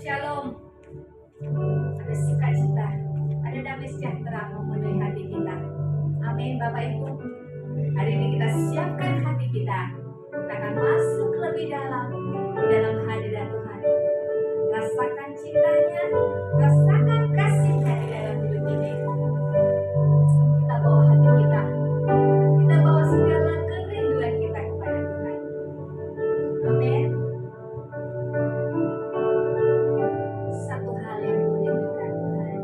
Shalom, ada sukacita, ada damai sejahtera memenuhi hati kita. Amin Bapak Ibu. Hari ini kita siapkan hati kita. Kita akan masuk lebih dalam di dalam hadirat Tuhan. Rasakan cintanya, rasakan kasihnya di dalam hidup ini. Kita bawa hati kita. Kita bawa segala kerinduan kita kepada Tuhan. Amin. Satu hal yang kurindukan Tuhan.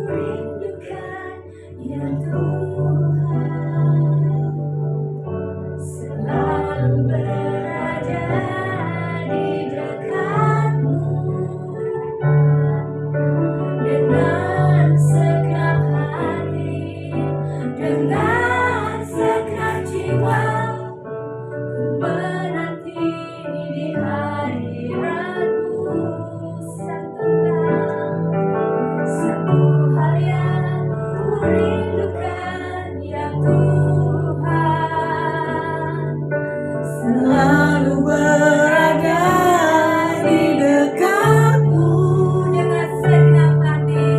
Kurindukan ya Tuhan, selalu berada di dekatmu dengan segenap hati, dengan segenap jiwa. Ku menanti di hadirat-Mu. Satu hal yang ku rindukan ya Tuhan, selalu berada di dekat-Mu dengan segenap hati,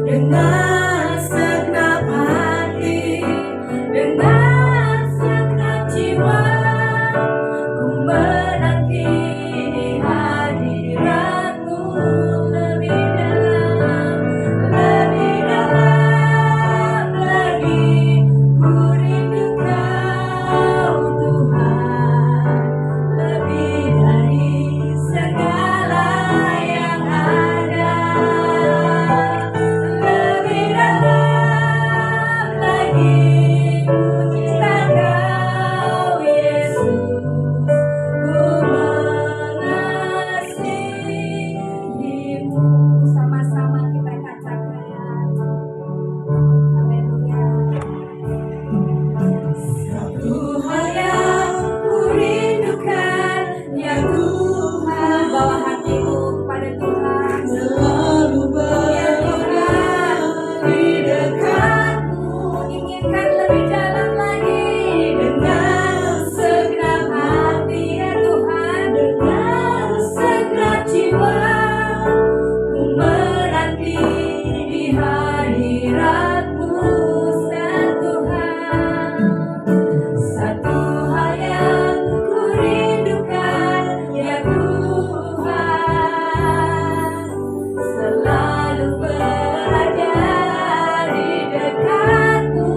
dengan segenap hati, dengan segenap jiwa. Ku menanti di hadirat-Mu lebih dalam lagi. Ku rindu Kau Tuhan, lebih dari segala yang ada. Lebih dalam lagi, ku cinta Kau Yesus. Ku mengasihimu. Sama-sama kita katakan haleluya. Satu hal yang ku rindukan ya Tuhan, bawa hatimu kepada Tuhan, selalu berada di dekat-Mu, inginkan lebih dalam lagi dengan segenap hati ya Tuhan, dengan segenap jiwa. Ku menanti di hadirat-Mu Tuhan. Satu hal yang ku rindukan ya Tuhan, selalu berada di dekat-Mu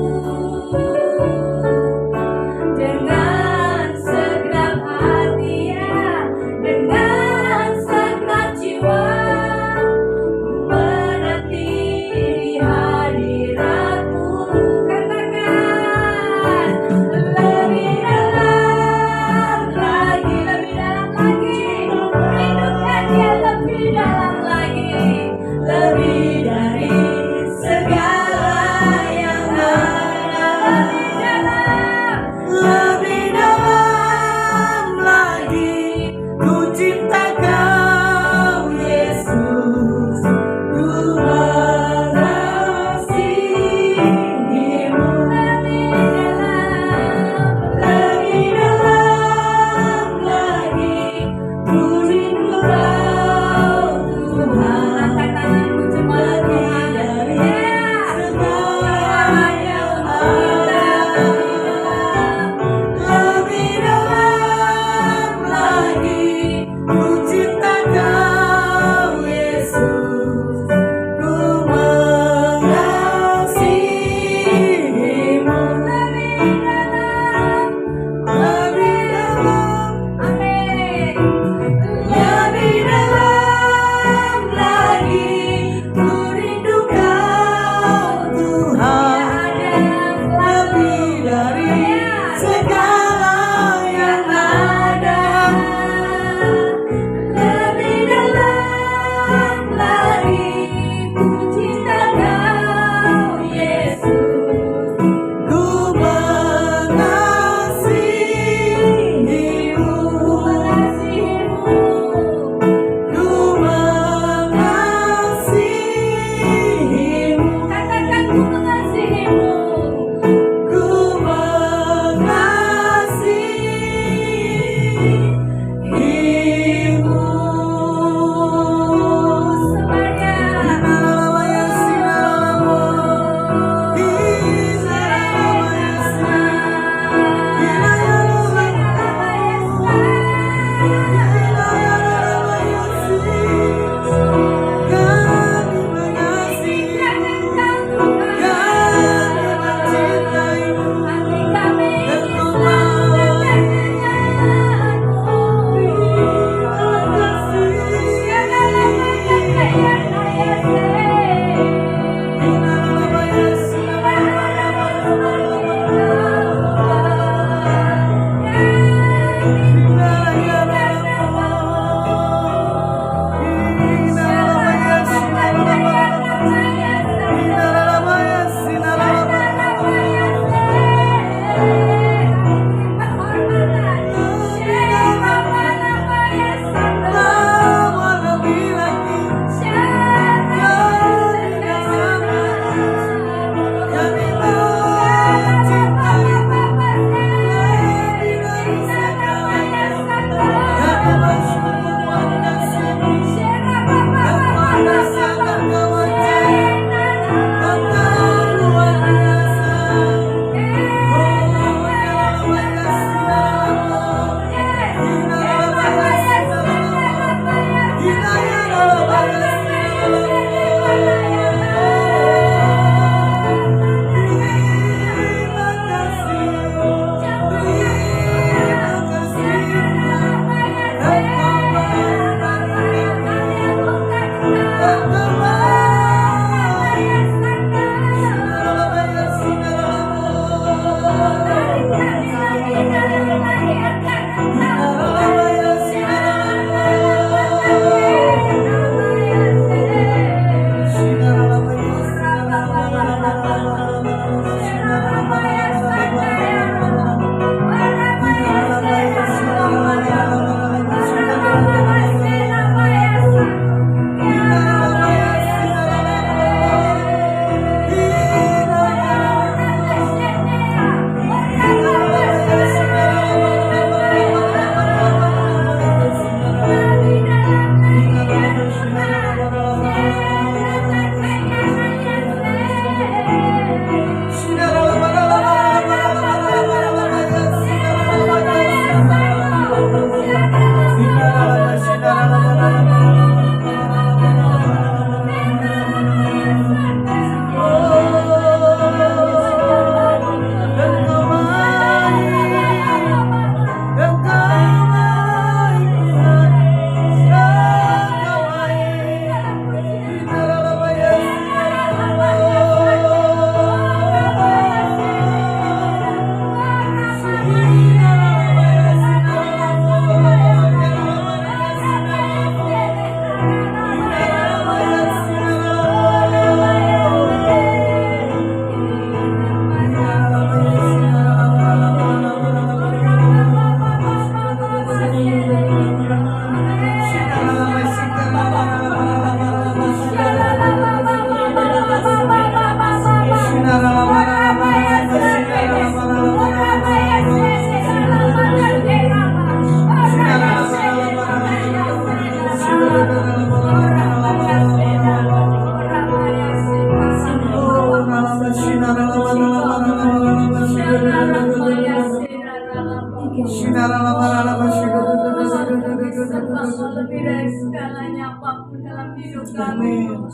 lebih dari segalanya apapun dalam hidup kami. Amin.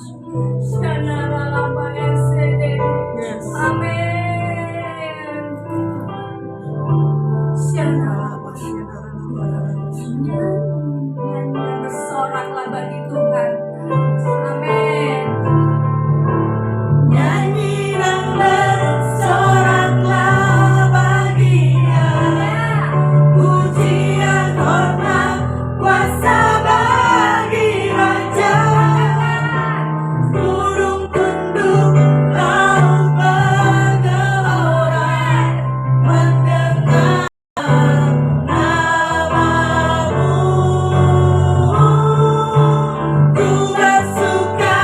Yes. Amin. Nyanyi dan bersoraklah bagi Tuhan. Amin. Nyanyi dan bersoraklah baginya, pujian hormat kuasa bagi Raja. Burung tunduk laut bergelora mendengar namamu. Ku bersuka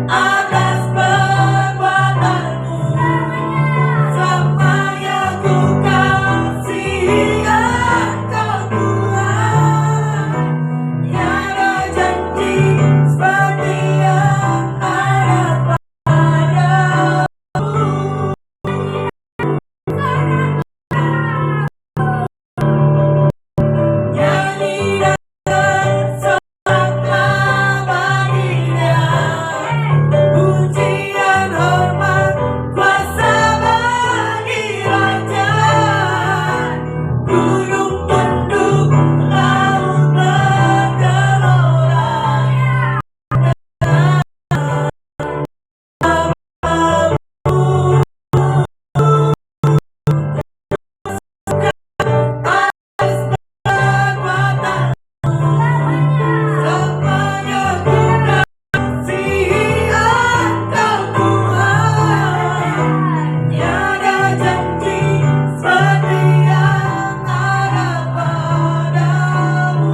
atas perbuatanmu, selamanya ku kasihi Engkau Tuhan. Tiada janji seperti yang ada padamu. Nyanyi dan bersoraklah baginya, pujian hormat kuasa bagi Raja. Gunung tunduk laut bergelora perbuatan, selamanya ku kasihi Engkau Tuhan. Tiada janji seperti yang ada padamu.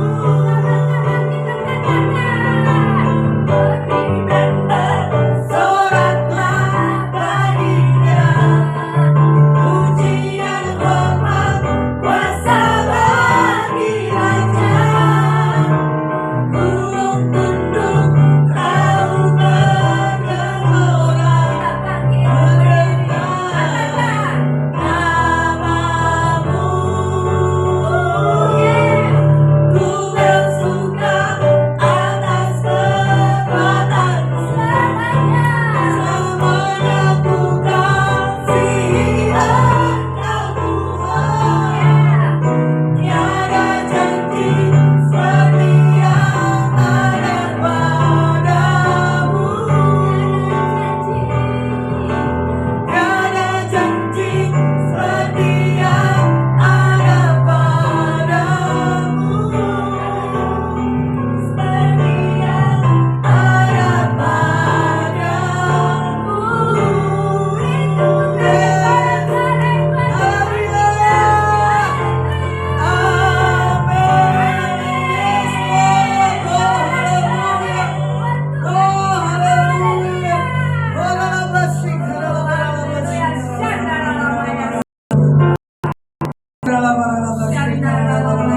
Dan bersoraklah baginya, pujian hormat kuasa bagi Raja. Gunung tunduk laut bergelora mendengar namamu. Ku bersuka atas perbuatanmu, selamanya ku kasihi Engkau Tuhan. Tiada janji seperti yang ada padamu. Tiada janji seperti yang ada padamu. Seperti yang ada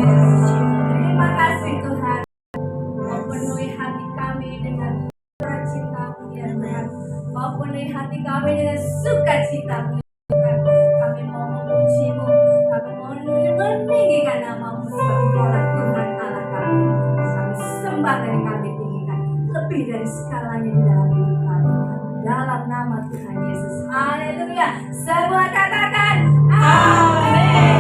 Terima kasih Tuhan. Kau penuhi hati kami dengan sukacita-Mu ya Tuhan. Kau penuhi hati kami dengan sukacita-Mu ya Tuhan. Kami mau memuji-Mu, kami mau meninggikan nama-Mu sebagai Tuhan Allah kami. Kami sembah dan kami tinggikan lebih dari segalanya di dalam hidup kami. Dalam nama Tuhan Yesus. Haleluya. Semua katakan amin.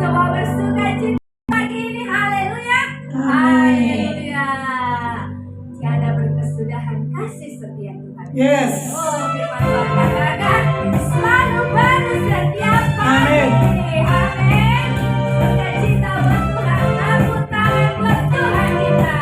Semua bersukacita pagi ini. Haleluya. Haleluya. Tiada berkesudahan kasih setia Tuhan. Yes. Oh, firman Tuhan katakan selalu baru setiap pagi. Amin. Sukacita buat Tuhan, tepuk tangan buat Tuhan kita.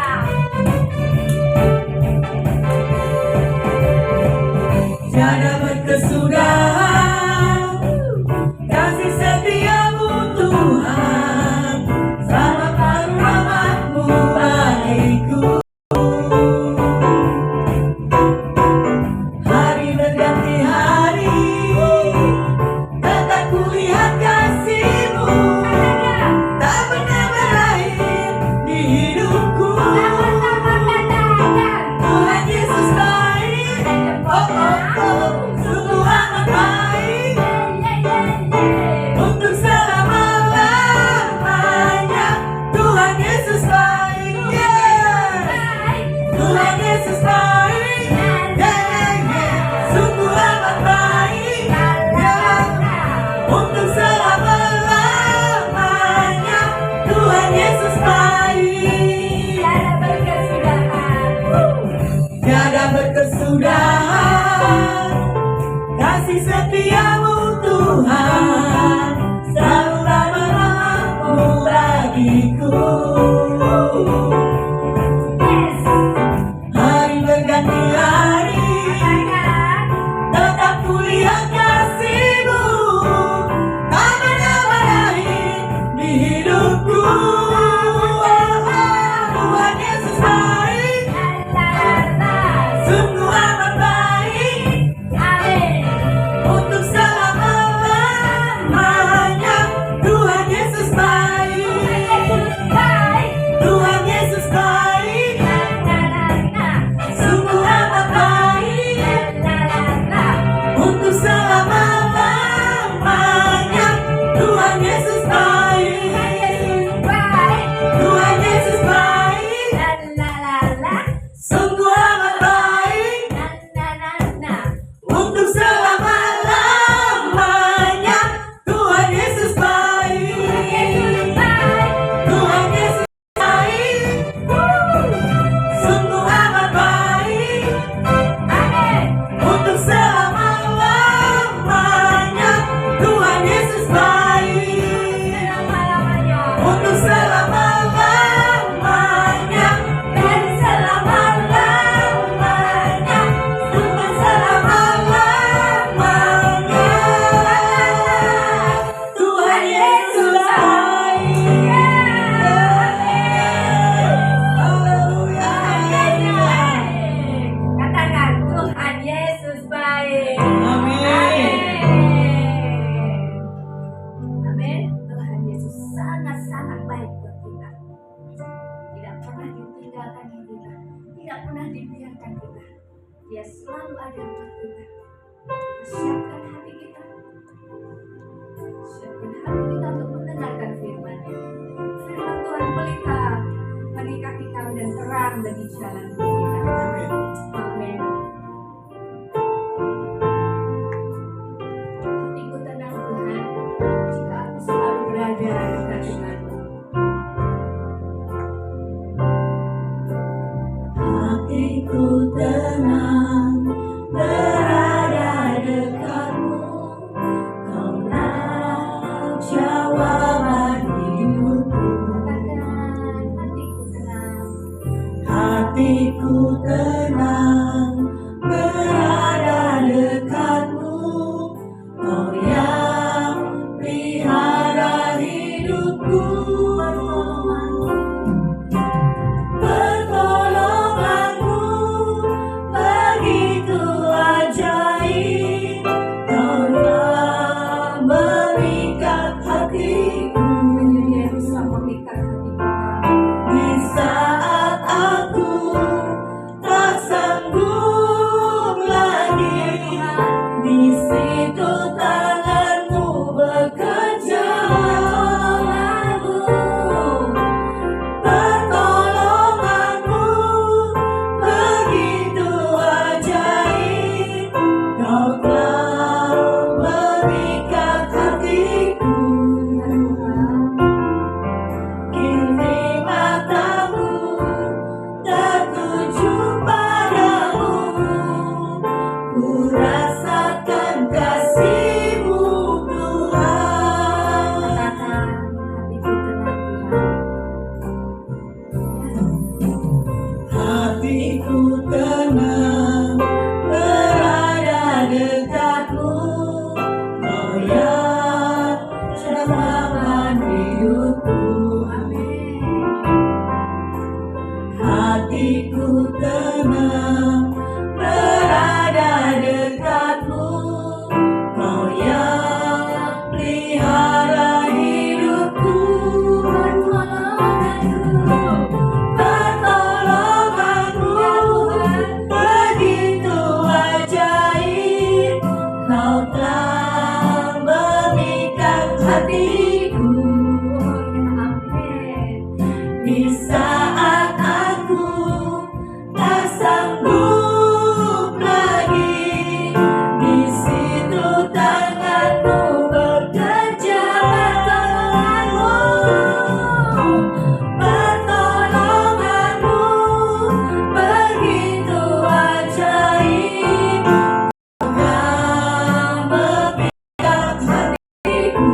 hadapan kita. Siapkan hati kita. Siapkan hati kita untuk mendengarkan firman-Nya. Firman Tuhan pelita bagi kaki kami dan terang bagi jalan kita. Amin. Hatiku tenang Tuhan, jika aku selalu berada dekat denganmu. Hatiku tenang berada dekatmu, Kaulah jawaban hidupku. Katakan hatiku tenang. Hatiku tenang berada dekatmu, Kau yang pelihara hidupku. Pertolonganmu begitu ajaib, Kau telah memikat hatiku. Dia bisa memikat hati kita. Di saat aku tak sanggup lagi, di situ tanganmu bekerja. Pertolonganmu begitu ajaib, Kau telah memikat hatiku. Kini matamu tertuju padamu, ku rasakan kasih-Mu Tuhan. Katakan hatiku tenang Tuhan. Hatiku tenang berada dekatmu, Kau yang jawaban hidupku. Amin. Hatiku tenang berada dekatmu, Kau yang pelihara hidupku. Pertolonganmu begitu ajaib, Kau telah memikat hatiku. Amin. Di saat aku tak sanggup lagi, di situ tanganmu bekerja. Pertolonganmu begitu ajaib, Kau yang memikat hatiku.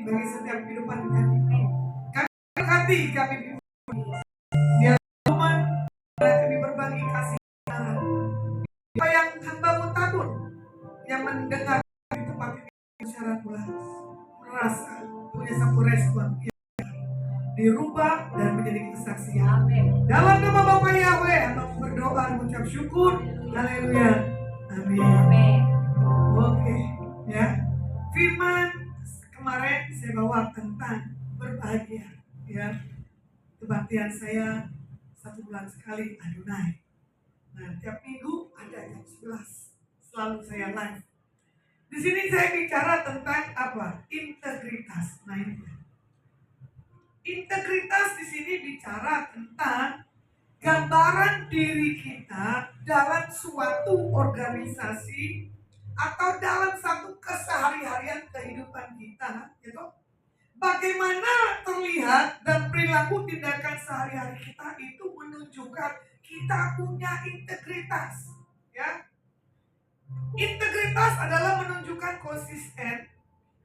bagi setiap kehidupan kami. Kami berkati kami biar Tuhan kami berbagi kasih Tuhan. Apa yang hamba-Mu tabur, yang mendengar di tempat ini secara pulas, merasa punya satu respon dirubah dan menjadi kesaksian. Dalam nama Bapa Yahweh, hamba berdoa dan mengucap syukur. Haleluya. Amin. Oke, ya. Firman kemarin saya bawa tentang berbahagia, ya. Kebaktian saya 1 bulan sekali Adonai. Nah, tiap minggu ada jam 11 selalu saya live. Di sini saya bicara tentang apa? Integritas. Nah, ini integritas di sini bicara tentang gambaran diri kita dalam suatu organisasi atau dalam satu kesehari-harian kehidupan kita, gitu. Bagaimana terlihat dan perilaku tindakan sehari-hari kita itu menunjukkan kita punya integritas, ya. Integritas adalah menunjukkan konsisten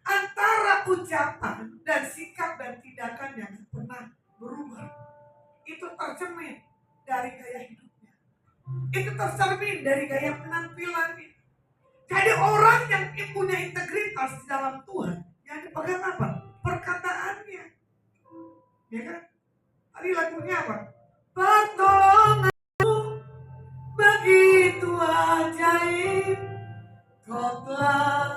antara ucapan dan sikap dan tindakan yang pernah berubah. Itu tercermin dari gaya hidupnya. Itu tercermin dari gaya penampilannya. Jadi orang yang punya integritas di dalam Tuhan, yang dipegang apa? Perkataannya. Ya kan? Tadi lagunya apa? Pertolonganmu begitu ajaib, Kau telah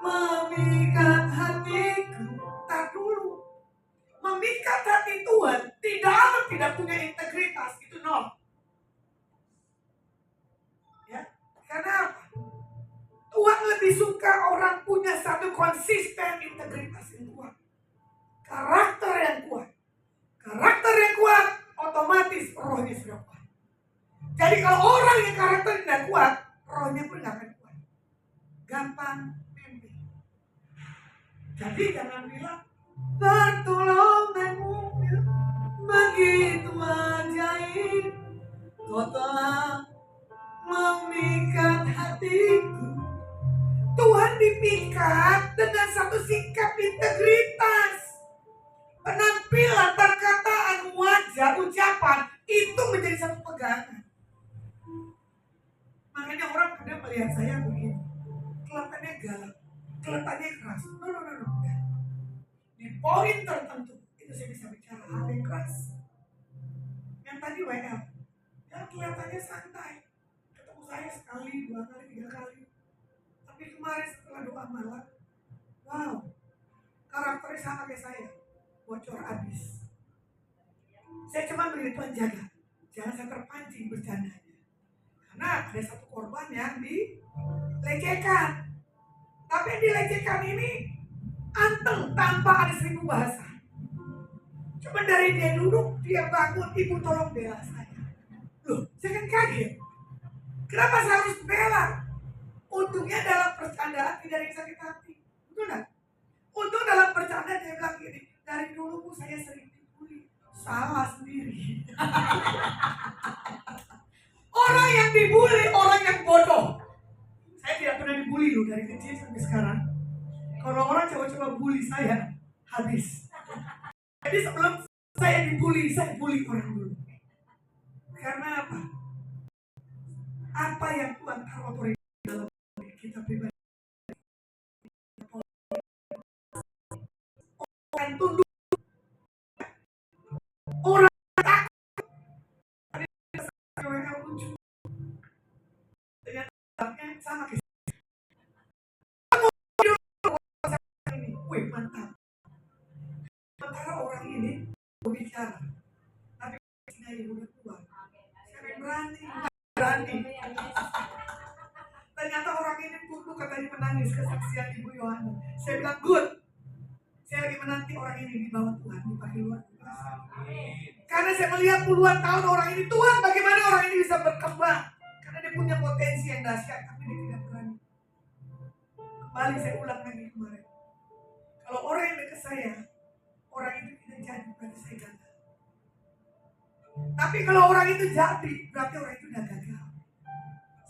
memikat hatiku. Tak dulu. Memikat hati Tuhan tidak punya integritas, itu nol. Ya, karena apa? Tuhan lebih suka orang punya satu konsisten integritas yang kuat, karakter yang kuat. Karakter yang kuat, otomatis rohnya sudah kuat. Jadi kalau orang yang karakter tidak kuat, rohnya pun tidak akan kuat. Gampang mimpi. Jadi jangan bilang pertolonganmu begitu ajaib, Kau telah memikat hatiku. Tuhan dipikat dengan satu sikap integritas, penampilan, perkataan, wajah, ucapan itu menjadi satu pegangan. Makanya orang kadang melihat saya begini, kelihatannya galak, kelihatannya keras. No. Di poin tertentu itu saya bisa bicara hal yang keras. Yang tadi WL, yang kelihatannya santai, ketemu saya sekali, 2 kali, 3 kali. Tapi kemarin setelah doa malam, wow, karakternya sama kayak saya, bocor abis. Saya cuma beri Tuhan jaga, jangan saya terpancing bercandanya. Karena ada satu korban yang dilecehkan. Tapi yang dilecehkan ini anteng tanpa ada 1000 bahasa. Cuma dari dia duduk, dia bangun, ibu tolong bela saya. Loh, saya kan kaget. Kenapa saya harus bela? Untungnya dalam percandaan tidak ada yang sakit hati. Betul gak? Untung dalam percandaan dia bilang gini, dari dulu Bu saya sering dibully. Salah sendiri. Orang yang dibully, orang yang bodoh. Saya tidak pernah dibully loh dari kecil sampai sekarang. Kalau orang coba-coba bully saya, habis. Jadi sebelum saya dibully, saya bully orang dulu. Karena apa? Apa yang Tuhan taruh dalam diri kita pribadi. Orang tunduk. Orang takut. Ada yang lucu. Ternyata sama kayak ini. Wih, mantap. Sementara orang ini berbicara, tapi saya udah tua. Saya berani. Ternyata orang ini tunduk, katanya menangis kesaksian Ibu Yohana. Saya bilang good. Saya lagi menanti orang ini dibawa Tuhan dipakai luar biasa. Karena saya melihat puluhan tahun orang ini, Tuhan bagaimana orang ini bisa berkembang? Karena dia punya potensi yang dahsyat, tapi dia tidak berani. Kembali saya ulang lagi kemarin. Kalau orang yang dekat saya, orang itu tidak jadi, berarti saya gagal. Tapi kalau orang itu jadi, berarti orang itu udah gagal.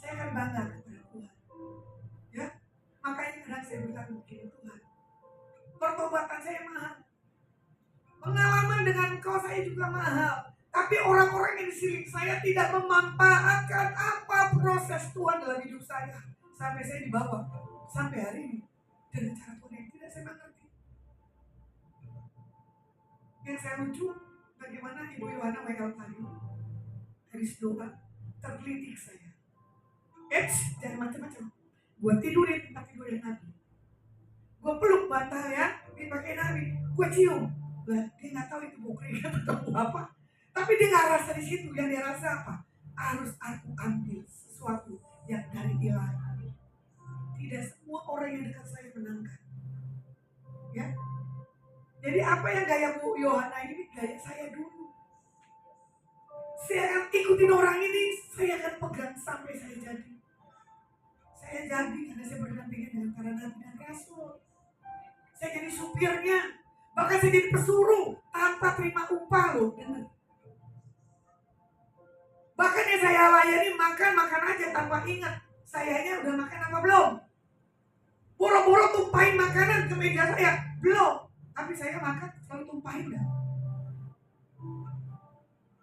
Saya akan bangga kepada Tuhan. Ya, makanya kadang saya bilang begini, Tuhan, Pertobatan saya mahal. Pengalaman dengan Engkau saya juga mahal. Tapi orang-orang yang di sekeliling saya tidak memanfaatkan apa proses Tuhan dalam hidup saya. Sampai saya dibawa sampai hari ini dengan cara Tuhan yang tidak saya mengerti. Yang saya lucu, bagaimana Ibu Yohana Michael tadi garis doa tergelitik saya. Jangan macam-macam. Gue tidurin tempat tidur yang Nabi. Gue peluk bantalnya dipakai Nabi. Gue cium. Lah, dia nggak tahu itu bau keringat atau apa. Tapi dia nggak rasa di situ. Yang dia rasa apa? Harus aku ambil sesuatu yang dari ilahi. Tidak semua orang yang dekat saya menangkan. Ya. Jadi apa yang gaya Bu Yohana ini gaya saya dulu. Saya akan ikutin orang ini, saya akan pegang sampai saya jadi. Saya jadi karena saya berdampingan dengan para nabi dan rasul. Saya jadi supirnya, bahkan saya jadi pesuruh tanpa terima upah loh. Dengar. Bahkan yang saya layani makan aja tanpa ingat sayanya udah makan apa belum. Boro-boro tumpahin makanan ke meja saya, belum. Tapi saya makan selalu tumpahin dah.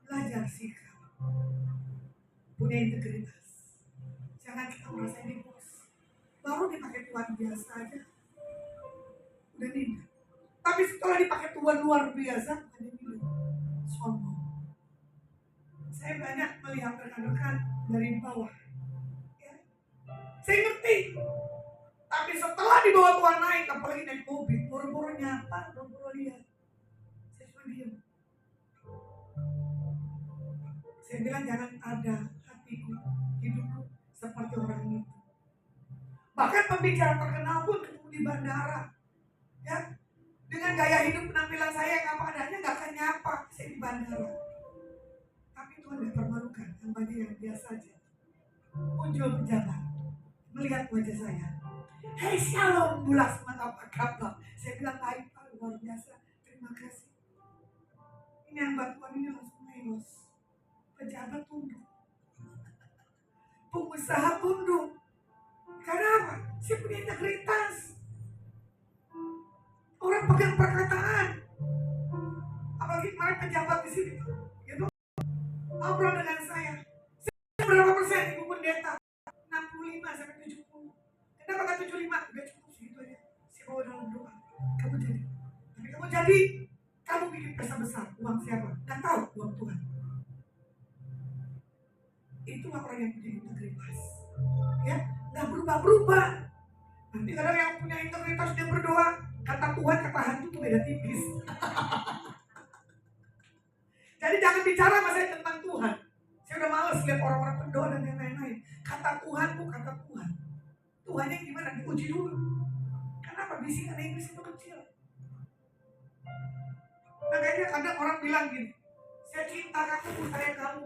Belajar sikap, punya integritas. Jangan kita merasa ini bos. Baru dipakai Tuhan biasa aja, udah nindak. Tapi setelah dipakai Tuhan luar biasa, bukan nindak, sombong. Saya banyak melihat rekan-rekan dari bawah. Ya. Saya ngerti. Tapi setelah dibawa Tuhan naik, apalagi naik mobil, buru-buru nyapa, buru-buru lihat. Saya cuma diam. Saya bilang jangan ada hatiku, hidupku seperti orang itu. Bahkan pembicara terkenal pun ketemu di bandara. Ya, dengan gaya hidup penampilan saya yang apa adanya gak akan nyapa saya di bandara. Tapi Tuhan gak permalukan, yang banyak yang biasa aja. Muncul pejabat, melihat wajah saya. Hei shalom bulas, apa kabar? Saya bilang baik Pak, luar biasa, terima kasih. Ini yang bantuan ini langsung melos. Pejabat tunduk, pengusaha tunduk. Karena apa? Saya punya integritas. Orang pegang perkataan. Apalagi kemarin pejabat di sini, gitu. Ngobrol dengan saya. Berapa persen Ibu Pendeta? 65 sampai 70. Kenapa nggak 75? Udah cukup segitu aja. Saya bawa dalam doa. Kamu jadi. Tapi kamu jadi, kamu bikin pesta besar. Uang siapa? Nggak tahu, uang Tuhan. Itu orang yang punya integritas. Ya, nggak berubah-berubah. Nanti kadang yang punya integritas dia berdoa, kata Tuhan, kata hantu itu beda tipis. Jadi jangan bicara sama saya tentang Tuhan. Saya udah males lihat orang-orang berdoa dan yang lain-lain. Kata Tuhan bu, kata Tuhan. Tuhannya gimana? Diuji dulu. Kenapa bisikan Inggris itu kecil? Makanya kadang orang bilang gini, saya cinta kamu, saya kamu.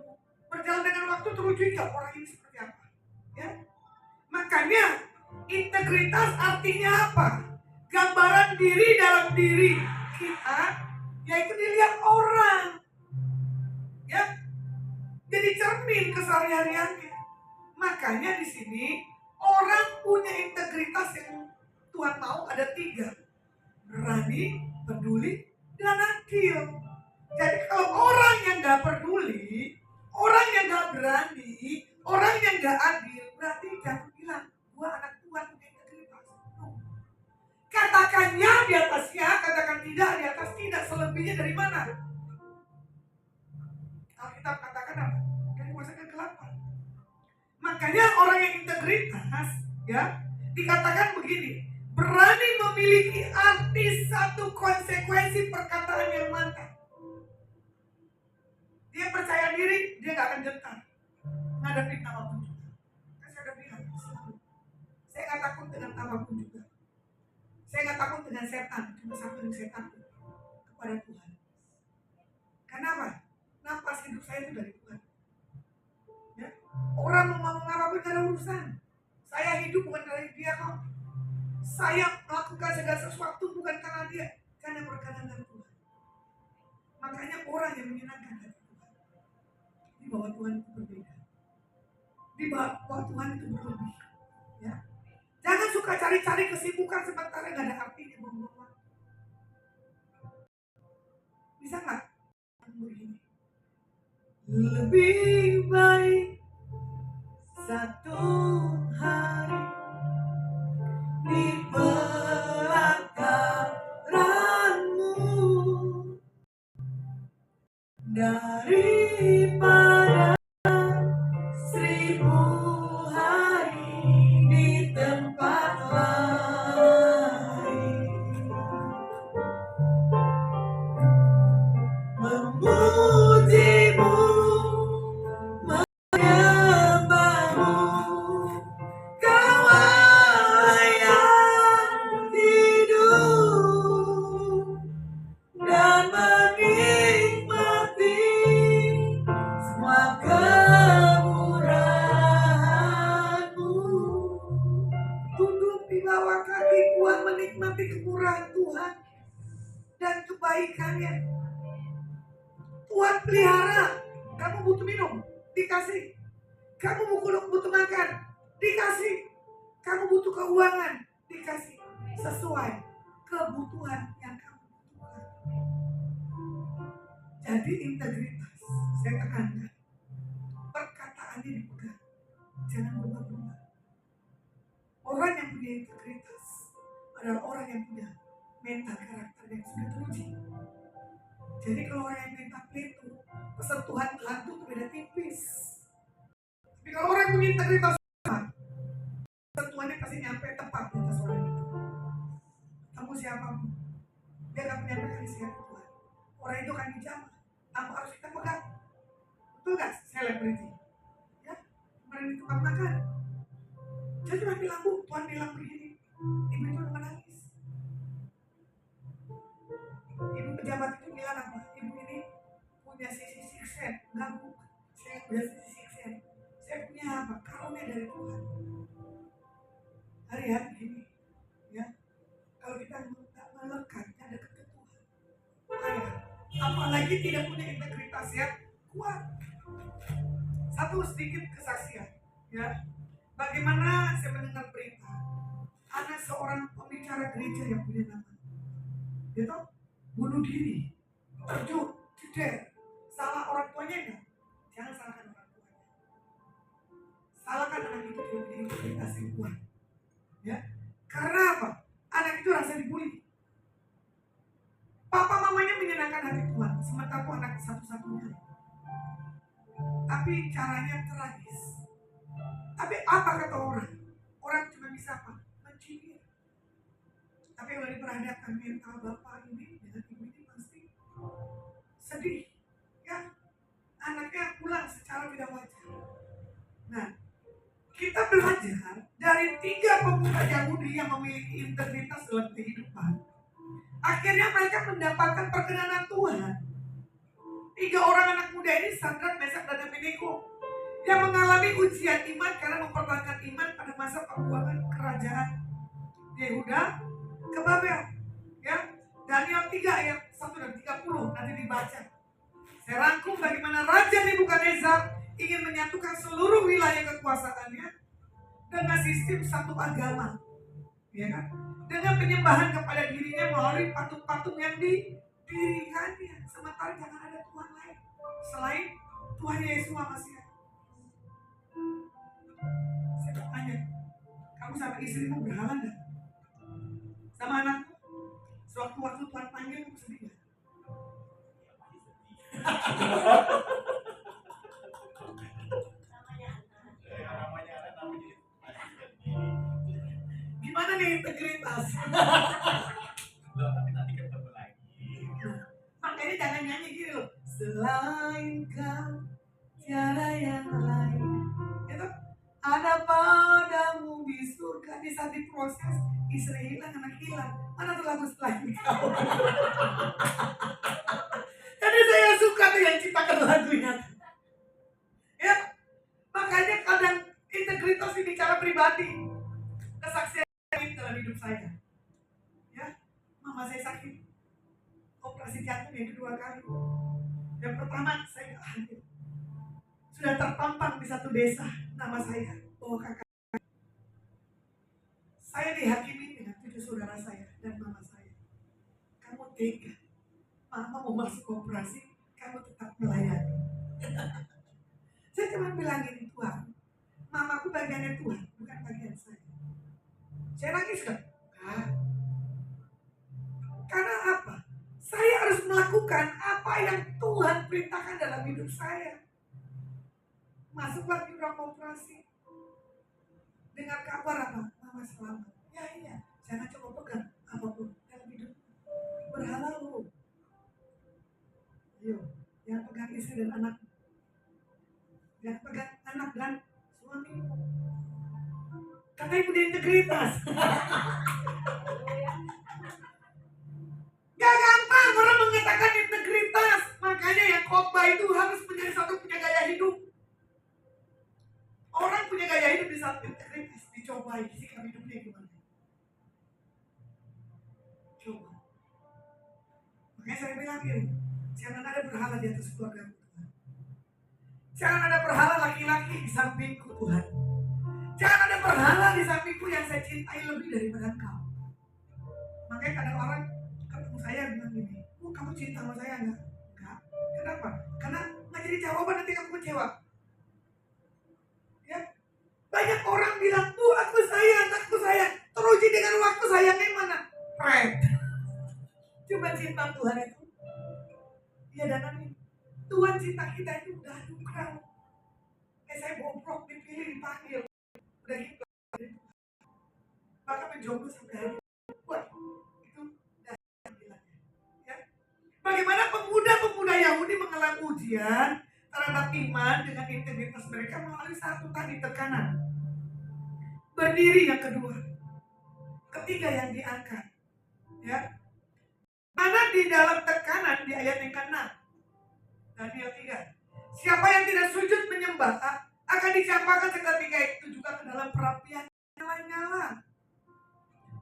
Berjalan dengan waktu teruji nggak orang ini seperti apa? Ya, makanya integritas artinya apa? Gambaran diri dalam diri kita, yaitu dilihat orang. Ya, jadi cermin kesehariannya. Makanya di sini orang punya integritas yang Tuhan mau ada 3. Berani, peduli, dan adil. Jadi kalau orang yang gak peduli, orang yang gak berani, orang yang gak adil, berarti jangan bilang gua anak Tuhan punya integritas. Katakan ya di atas ya, katakan tidak di atas tidak. Selebihnya dari mana? Alkitab katakan apa? Dari kuasa kegelapan. Makanya orang yang integritas, ya, dikatakan begini, berani memiliki arti satu konsekuensi perkataan yang mantap. Dia percaya diri, dia gak akan gentar ngadepin apapun juga. Kan saya udah bilang selalu, saya gak takut dengan apapun juga. Saya gak takut dengan setan, cuma satu yang saya takut, kepada Tuhan. Kenapa? Nafas hidup saya itu dari Tuhan. Ya? Orang mau ngomong apapun gak ada urusan. Saya hidup bukan dari dia kok. Saya melakukan segala sesuatu bukan karena dia, karena berkenan dengan Tuhan. Makanya orang yang menyenangkan hati Tuhan, di bawah Tuhan itu berbeda. Di bawah Tuhan itu berlebih. Ya. Jangan suka cari-cari kesibukan sementara gak ada artinya, buang-buang. Bisa nggak? Begini. Lebih baik satu hari di pelataranmu daripada 1000 hari di tempat lain. Memujimu, menyembahmu, Kau yang hidup dan menikmati semua kemurahan-Mu. Tunduk di bawah kaki Tuhan, menikmati kemurahan Tuhan dan kebaikannya. Tuhan pelihara. Kamu butuh minum, dikasih. Kamu butuh makan, dikasih. Kamu butuh keuangan, dikasih. Sesuai kebutuhan yang kamu butuhkan. Jadi integritas, saya tekankan. Perkataannya dipegang, jangan berubah-ubah. Orang yang punya integritas adalah orang yang punya mental karakter yang sudah teruji. Jadi kalau orang yang mental itu, persentuhan Tuhan itu beda tipis. Tapi kalau orang yang punya integritas, sentuhannya pasti nyampe tepat di atas orang itu. Kamu siapapun, dia akan menyampaikan isi hati Tuhan. Orang itu akan dijamah, tanpa harus kita pegang. Betul gak? Selebriti. Ya, kemarin di tempat makan. Saya cuma bilang, Bu, Tuhan bilang begini. Ibu itu udah menangis. Ibu pejabat itu bilang apa? Ibu ini punya sisi siksen. Enggak, Bu, saya punya sisi siksen. Saya punya apa? Karunia dari Tuhan. Hari-hari begini, ya. Kalau kita tak melekat, ada dekat Tuhan. Apalagi tidak punya integritas yang kuat. Satu sedikit kesaksian, ya. Bagaimana saya mendengar berita ada seorang pembicara gereja yang punya nama, dia tahu bunuh diri, terjun, ceder. Salah orang tuanya enggak? Jangan salahkan orang tuanya. Salahkan anak itu dia punya integritas yang kuat, ya. Karena apa? Anak itu rasa dibully. Papa mamanya menyenangkan hati Tuhan, sementara itu anak satu-satunya. Tapi caranya tragis. Tapi apa kata orang? Orang cuma bisa apa? Mencibir. Tapi kalau diperhadapkan mental bapak ini dengan ibu ini pasti sedih. Ya, anaknya pulang secara tidak wajar. Nah, kita belajar dari 3 pemuda Yahudi yang memiliki integritas dalam kehidupan. Akhirnya mereka mendapatkan perkenanan Tuhan. 3 orang anak muda ini, Sadrak, Mesak, dan Abednego, yang mengalami ujian iman karena mempertahankan iman pada masa pembuangan kerajaan Yehuda ke Babel. Ya, Daniel 3 ayat 1 dan 30 nanti dibaca. Saya rangkum bagaimana Raja Nebukadnezar ingin menyatukan seluruh wilayah kekuasaannya dengan sistem satu agama, ya kan? Dengan penyembahan kepada dirinya melalui patung-patung yang didirikannya. Sementara jangan ada Tuhan lain selain Tuhan Yesus Masih. Saya bertanya, kamu sama istrimu berhalangan enggak? Sama anakmu? Sewaktu-waktu Tuhan panggil, kamu sedih enggak? Gimana nih integritas? Tapi nanti ketemu lagi. Makanya jangan nyanyi gitu loh. Selain kau tiada yang lain. Itu ada padamu di surga. Di saat diproses, istri hilang, anak hilang. Mana tuh lagu selain kau? Jadi saya suka tuh yang ciptakan lagunya. Ya, makanya kadang integritas ini cara pribadi. Kesaksian dalam hidup saya. Ya, mama saya sakit. Operasi jantung yang kedua kali. Yang pertama saya gak hadir. Sudah terpampang di satu desa nama saya, oh kakak. Saya dihakimi dengan 7 saudara saya dan mama saya. Kamu tega Mama mau masuk koperasi, kamu tetap melayani. Saya cuma bilangin Tuhan, mamaku bagiannya Tuhan, bukan bagian saya. Saya nangis kan? Karena apa? Saya harus melakukan apa yang Tuhan perintahkan dalam hidup saya. Masuklah di ruang operasi. Dengar kabar apa? Mama selamat. Ya iya, jangan coba pegang apapun dalam hidup. Berhala lu. Ayo, jangan pegang istri dan anak. Jangan pegang anak dan suami. Karena ibu dia integritas. Gak gampang orang mengatakan integritas. Makanya yang khotbah itu harus menjadi satu punya gaya hidup. Orang punya gaya hidup di saat integritas. Dicobai sikap hidupnya gimana. Coba. Makanya saya bilang gini, jangan ada berhala di atas keluarga Tuhan. Jangan ada berhala laki-laki di sampingku Tuhan. Jangan ada berhala di sampingku yang saya cintai lebih daripada engkau. Makanya kadang orang ketemu saya bilang gini, kamu cinta sama saya enggak? Enggak. Kenapa? Karena nggak jadi jawaban nanti kamu kecewa. Ya, banyak orang bilang, aku sayang, teruji dengan waktu sayangnya mana? Pret. Coba cinta Tuhan itu, ya dan Tuhan cinta kita itu udah anugerah. Saya bobrok, dipilih, dipanggil, udah gitu. Maka menjomblo sampai hari ini. Wah, itu udah bilangnya. Ya. Bagaimana pemuda-pemuda Yahudi mengalami ujian terhadap iman dengan integritas mereka melalui satu tadi tekanan. Berdiri yang kedua, ketiga yang diangkat. Ya. Mana di dalam tekanan di ayat yang ke-6. Daniel 3. Siapa yang tidak sujud menyembah akan dicampakkan seketika itu juga ke dalam perapian nyala-nyala.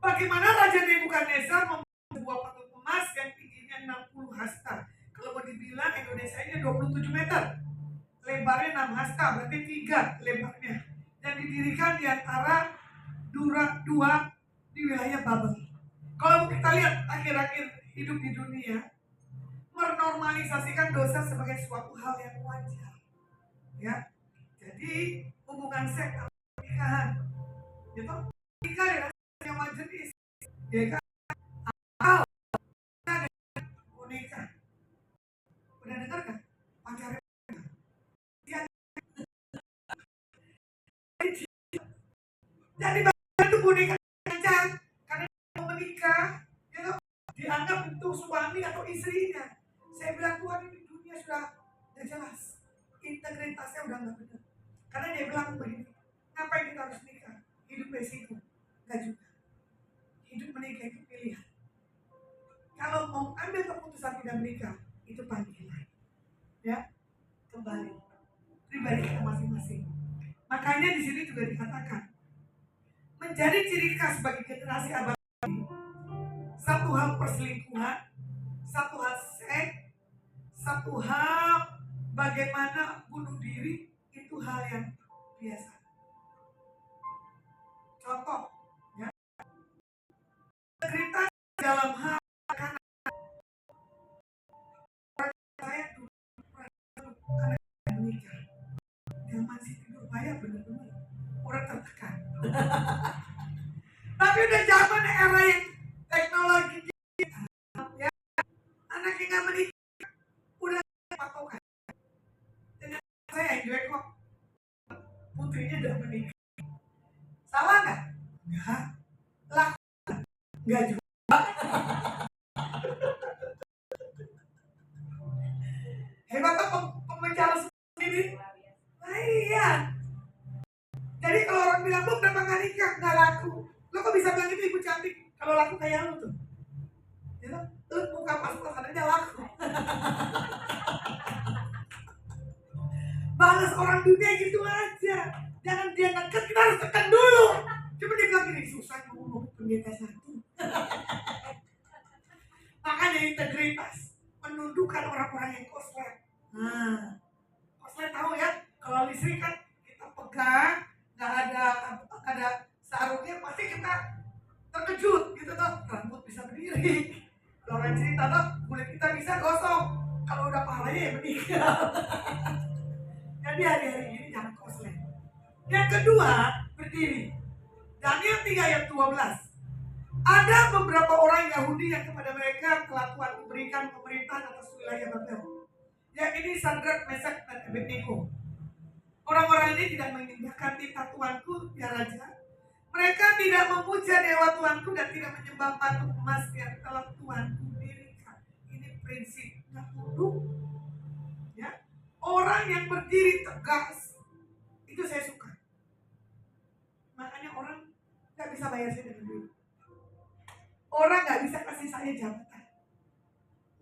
Bagaimana Raja Nebukadnezar membuat sebuah patung emas yang tingginya 60 hasta. Kalau mau dibilang Indonesia ini 27 meter. Lebarnya 6 hasta, berarti 3 lebarnya. Dan didirikan di antara dua di wilayah Babel. Kalau kita lihat akhir-akhir hidup di dunia, menormalisasikan dosa sebagai suatu hal yang wajar. Ya. Jadi hubungan seks atau pernikahan itu nikah dengan yang majelis, ya kan? Akal ada boneka. Udah dengar kan? Pacarnya dia jadi bagian itu boneka kencang karena mau menikah, ya kan? Dianggap untuk suami atau istrinya. Saya bilang Tuhan ini dunia sudah jelas, integritasnya udah nggak benar. Karena dia bilang begini, ngapain kita harus nikah? Hidup resiko, nggak juga. Hidup menikah itu pilihan. Kalau mau ambil keputusan tidak menikah, itu panggilan. Ya, kembali pribadi kita masing-masing. Makanya di sini juga dikatakan menjadi ciri khas bagi generasi abad ini. Satu hal perselingkuhan, satu hal seks, satu hal bagaimana bunuh diri, itu hal yang biasa. Contoh, ya, integritas dalam hal makanan. Saya dulu karena menikah, dia masih tidur banyak benar-benar orang tertekan. Tapi udah zaman era yang teknologi kita, ya, anak yang nggak menikah udah patokan. Dengan saya enjoy kok, putrinya udah menikah. Salah nggak? Nggak. Lakukan? Nggak juga. Hebatnya pembicara sendiri. Nah iya. Jadi kalau orang bilang, bu kenapa nggak nikah? Nggak laku. Lo kok bisa bilang itu ibu cantik? Kalau laku kayak lu tuh. Ya, buka pas-pasan aja laku. Balas orang dunia gitu aja. Jangan dia neket, kita harus tekan dulu. Cuma dia bilang gini, susah ngomong pendeta satu. Makanya integritas menundukkan orang-orang yang koslet. Nah, koslet tahu ya, kalau listrik kan kita pegang, nggak ada sarungnya, pasti kita terkejut gitu tuh. Rambut bisa berdiri. Kalau orang cerita tuh, kulit kita bisa kok saya yang meninggal. Jadi hari-hari ini jangan koslet. Yang kedua, berdiri. Daniel 3 ayat 12. Ada beberapa orang Yahudi yang kepada mereka telah Tuhan memberikan pemerintahan atas wilayah Babel. Yang ini Sadrak, Mesak, dan Abednego. Orang-orang ini tidak menyembahkan titah Tuanku, ya Raja. Mereka tidak memuja dewa Tuanku dan tidak menyembah patung emas yang telah Tuanku dirikan. Ini prinsip nggak tunduk. Ya, orang yang berdiri tegas itu saya suka. Makanya orang nggak bisa bayar saya dengan duit. Orang nggak bisa kasih saya jabatan.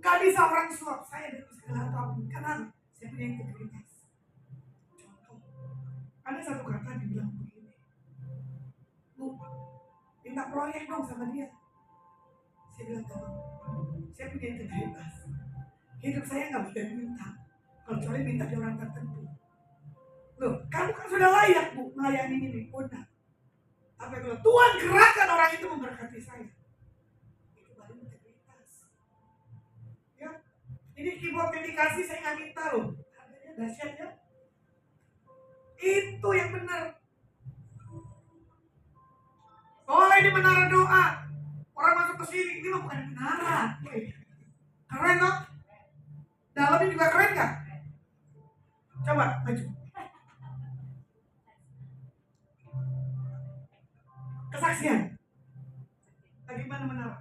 Nggak bisa orang suap saya dengan segala apapun. Karena saya punya integritas. Contoh, ada satu kakak dibilang begini, Bu, minta proyek dong sama dia. Saya bilang, tolong, saya punya integritas. Hidup saya nggak boleh minta. Kecuali minta di orang tertentu. Loh, kamu kan sudah layak, Bu, melayani ini. Oh, enggak. Apa itu? Tuhan gerakkan orang itu memberkati saya. Itu baru integritas. Ya, ini keyboard yang dikasih saya nggak minta loh. Harganya dahsyat ya. Itu yang benar. Boleh di menara doa. Orang masuk ke sini, ini mah bukan menara. Keren dong? Dalamnya juga keren nggak? Coba maju. Kesaksian. Bagaimana menara?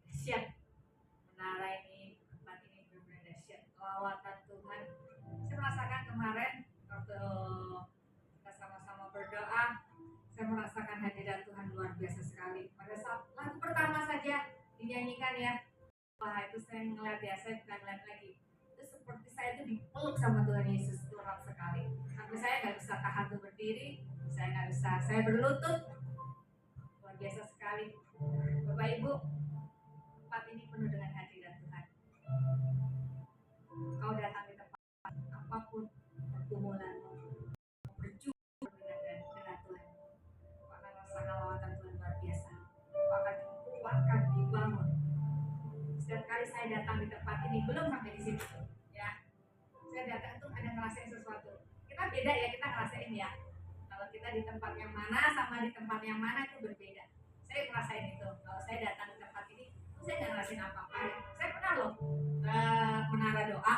Dahsyat. Menara ini, tempat ini benar-benar dahsyat. Lawatan Tuhan. Saya merasakan kemarin waktu kita sama-sama berdoa, saya merasakan hadirat Tuhan luar biasa sekali. Pada saat lagu pertama saja dinyanyikan ya, wah itu saya ngeliat ya, saya bukan ngeliat lagi. Itu seperti saya itu dipeluk sama Tuhan Yesus, itu erat sekali. Sampai saya nggak bisa tahan untuk berdiri, saya nggak bisa, saya berlutut. Luar biasa sekali. Bapak Ibu, tempat ini penuh dengan hadirat Tuhan. Kau datang di tempat apapun pergumulanmu, berjumpa dengan Tuhan. Kau akan merasakan lawatan Tuhan luar biasa. Kau akan dikuatkan, dibangun. Setiap kali saya datang di tempat ini, belum sampai di situ, ya. Saya datang tuh ada ngerasain sesuatu. Kita beda ya, kita ngerasain ya. Kalau kita di tempat yang mana sama di tempat yang mana itu berbeda. Saya ngerasain itu. Kalau saya datang di tempat ini, saya nggak ngerasain apa-apa. Saya pernah loh ke menara doa,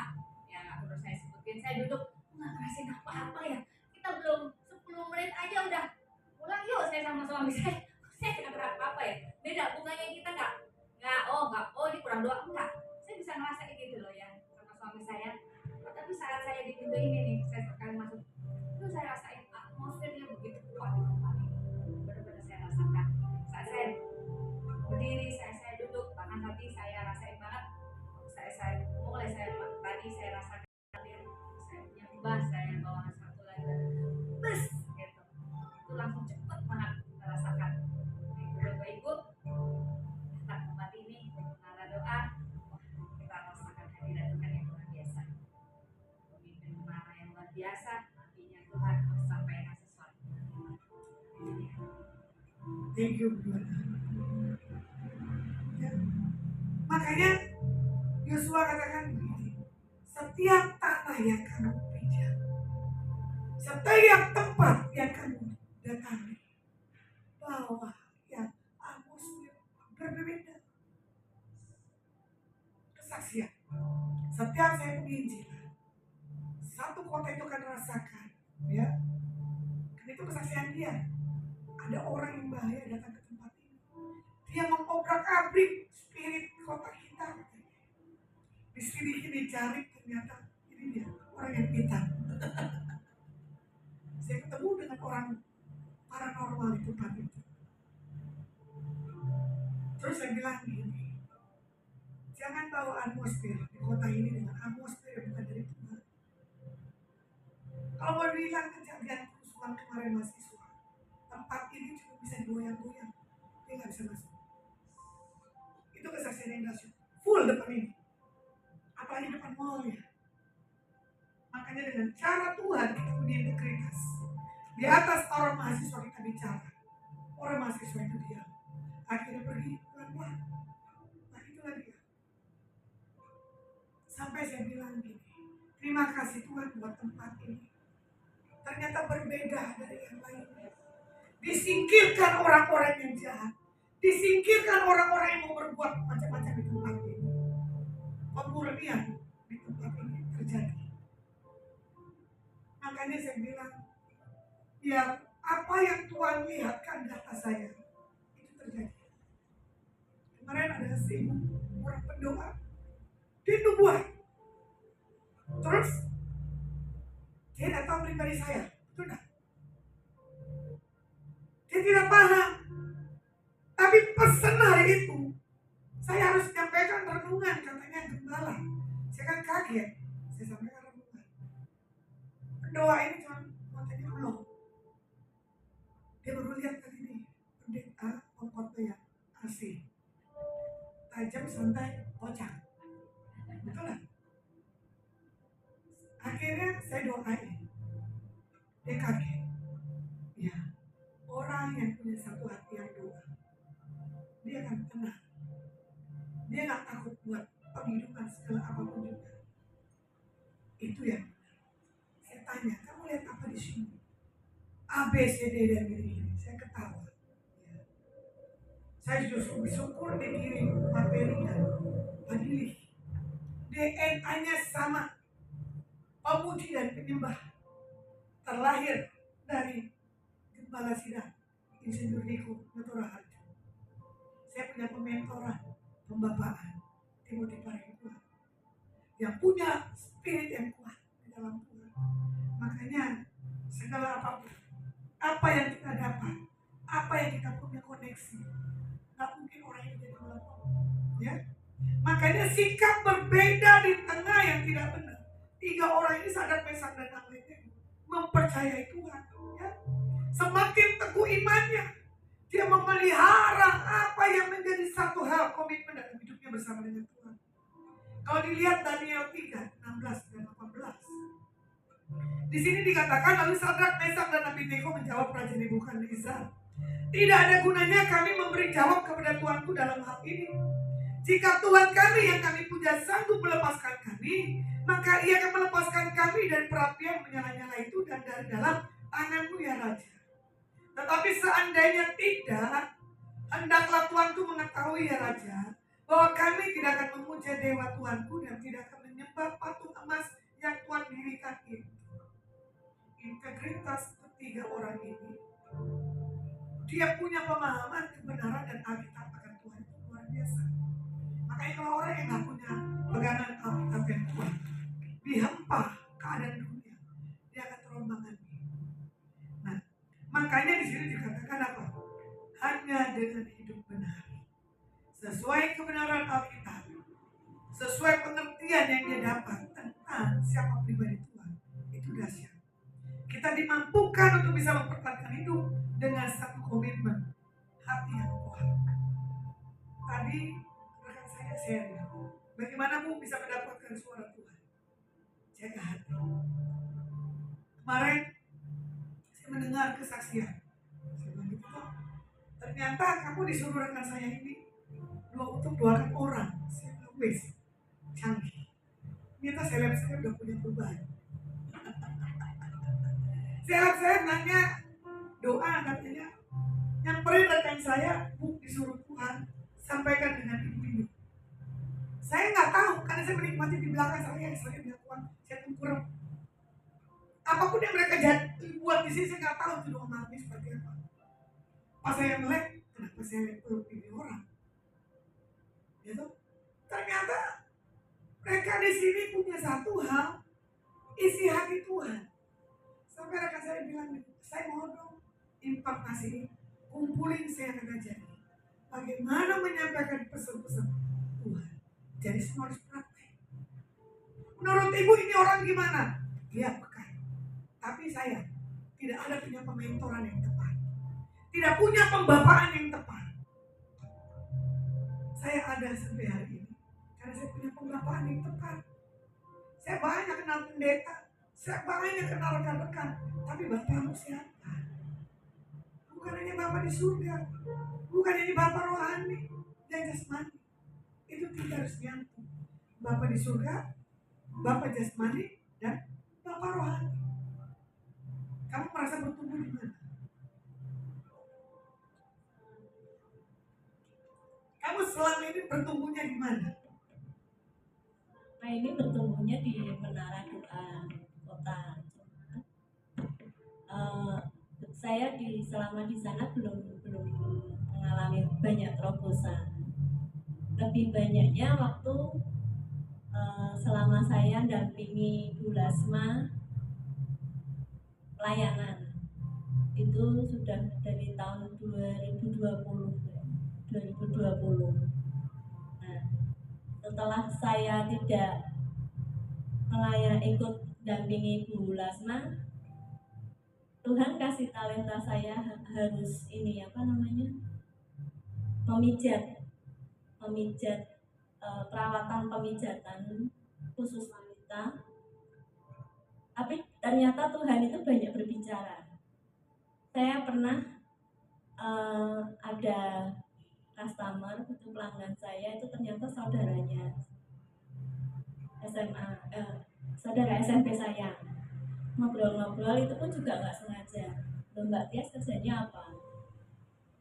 ya nggak perlu saya sebutin. Saya duduk nggak ngerasain apa-apa ya. Kita belum 10 menit aja udah pulang yuk, saya sama suami saya. Saya nggak berapa apa ya. Beda, bukannya kita nggak ini kurang doa, enggak. Saya bisa ngerasain gitu loh ya sama suami saya. Tapi saat saya di pintu ini nih, saya sekali masuk, itu saya rasain atmosfernya begitu kuat di tempat ini. Benar-benar saya rasakan. Saat saya berdiri, saya duduk, bahkan tadi saya rasain banget. Saya mulai tadi saya rasakan saya nyembah, saya bawa satu lagi, bes gitu. Itu langsung cepet banget merasakan. Bapak Ibu, datang tempat ini, menara doa, kita rasakan hadirat Tuhan yang luar biasa. Pemimpin menara yang luar biasa, nantinya Tuhan sampaikan sesuatu. Thank you, Tuhan. Ya. Makanya Yosua katakan begini, setiap tanah yang kamu pijak, setiap tempat yang kamu datangi, bahwa yang atmosfer berbeda. Kesaksian. Setiap saya penginjilan, satu kota itu akan rasakan, ya. Karena itu kesaksian dia. Ada orang yang bahaya datang ke tempat ini. Dia mengobrak-abrik spirit kota kita. Diselidiki, dicari, ternyata ini dia orang yang pintar. Saya ketemu dengan orang paranormal di tempat itu. Terus saya bilang gini, jangan bawa atmosfer di kota ini dengan atmosfer yang bukan dari Tuhan. Kalau mau bilang kejadian kerusuhan kemarin mahasiswa, tempat ini cuma bisa goyang-goyang, dia nggak bisa masuk. Itu kesaksian yang dahsyat, full depan ini, apalagi depan mall ya. Makanya dengan cara Tuhan kita punya integritas. Di atas orang mahasiswa kita bicara, orang mahasiswa itu diam. Akhirnya pergi pelan-pelan. Nah itulah dia. Sampai saya bilang gini, terima kasih Tuhan buat tempat ini. Ternyata berbeda dari yang lainnya. Disingkirkan orang-orang yang jahat. Disingkirkan orang-orang yang mau berbuat macam-macam di tempat ini. Pemurnian di tempat ini terjadi. Makanya saya bilang, ya apa yang Tuhan lihatkan di atas saya, itu terjadi. Kemarin ada orang pendoa, dia nubuat. Terus, dia datang pribadi saya, betul enggak? Dia tidak paham. Tapi pesan hari itu, saya harus menyampaikan renungan, katanya gembala. Saya kan kaget, saya sampaikan renungan. Pendoa ini cuma katanya belum. Dia baru lihat tadi nih, pendeta pokoknya asih. Tajam, santai, kocak. Betul lah. Akhirnya saya doain. Dia kaget. Ya, orang yang punya satu hati yang doa, dia akan tenang. Dia gak takut buat penghidupan segala apapun juga. Itu yang benar. Saya tanya, kamu lihat apa di sini? A, B, C, D, dan gini-gini. Saya ketawa. Ya. Saya justru bersyukur dikirim materinya. Padilih. DNA-nya sama. Pemuji dan penyembah. Terlahir dari Gembala Sidang Insinyur Niko Matura Harjo. Saya punya pementoran, pembapaan Timothy Parengkuan yang punya spirit yang kuat di dalam Tuhan. Makanya segala apapun, apa yang kita dapat, apa yang kita punya koneksi, nggak mungkin orang itu jadi melempem. Ya, makanya sikap berbeda di tengah yang tidak benar. 3 orang ini Sadrak, Mesak, dan Abednego mempercayai Tuhan. Ya, semakin teguh imannya, dia memelihara apa yang menjadi satu hal komitmen dalam hidupnya bersama dengan Tuhan. Kalau dilihat Daniel 3, 16 dan 18. Di sini dikatakan, lalu Sadrak, Mesak, dan Abednego menjawab Raja Nebukadnezar, tidak ada gunanya kami memberi jawab kepada Tuanku dalam hal ini. Jika Tuhan kami yang kami puja sanggup melepaskan kami, maka ia akan melepaskan kami dari perapian menyala-nyala itu dan dari dalam tanganmu ya Raja. Tetapi seandainya tidak, hendaklah Tuanku mengetahui ya Raja, bahwa kami tidak akan memuja dewa Tuanku dan tidak akan menyembah patung emas yang Tuhan dirikan itu. Integritas ketiga orang ini, dia punya pemahaman kebenaran dan Alkitab akan Tuhan itu luar biasa. Makanya kalau orang yang nggak punya pegangan Alkitab yang kuat, dihempah keadaan dunia, dia akan terombang-ambing. Nah, makanya di sini dikatakan apa? Hanya dengan hidup benar, sesuai kebenaran Alkitab, sesuai pengertian yang dia dapat tentang siapa pribadi Tuhan, itu dahsyat. Kita dimampukan untuk bisa mempertahankan hidup dengan satu komitmen hati yang kuat. Tadi rekan saya share, bagaimana Bu bisa mendapatkan suara Tuhan? Jaga hati. Kemarin saya mendengar kesaksian. Saya bilang gitu, ternyata kamu disuruh rekan saya ini untuk doakan orang. Saya bilang, wes, canggih. Ternyata seleb-seleb udah punya perubahan. Saya nanya doa, katanya nyamperin rekan saya, Bu, disuruh Tuhan sampaikan dengan ibu-ibu. Saya nggak tahu karena saya menikmati di belakang saya bilang Tuhan, saya tunggu. Apapun yang mereka buat di sini saya nggak tahu itu doa mati seperti apa. Pas saya melek, kenapa saya peluk ini orang? Gitu. Ternyata mereka di sini punya satu hal, isi hati Tuhan. Sampai rekan saya bilang, saya mau dong impartasi ini, kumpulin saya akan ajari bagaimana menyampaikan pesan-pesan Tuhan. Jadi semua harus praktek. Menurut ibu ini orang gimana? Dia peka. Tapi saya tidak ada punya pementoran yang tepat, tidak punya pembapaan yang tepat. Saya ada sampai hari ini karena saya punya pembapaan yang tepat. Saya banyak kenal pendeta, saya banyak kenal rekan-rekan, tapi Bapakmu siapa? Bukan hanya Bapak di surga, bukan hanya Bapak rohani yang jasmani. Itu kita harus nyambung. Bapak di surga, Bapak jasmani dan Bapak rohani. Kamu merasa bertumbuh di mana? Kamu selama ini bertumbuhnya di mana? Nah, ini bertumbuhnya di Menara Doa Kota. Saya selama di sana belum mengalami banyak terobosan. Lebih banyaknya waktu selama saya dampingi Bu Lasma pelayanan itu sudah dari tahun 2020. Nah, setelah saya tidak ikut dampingi Bu Lasma, Tuhan kasih talenta saya harus memijat perawatan pemijatan khusus wanita. Tapi ternyata Tuhan itu banyak berbicara. Saya pernah ada customer, itu pelanggan saya, itu ternyata saudaranya SMA, saudara SMP saya. Ngobrol-ngobrol itu pun juga nggak sengaja. Mbak Tias kerjanya apa?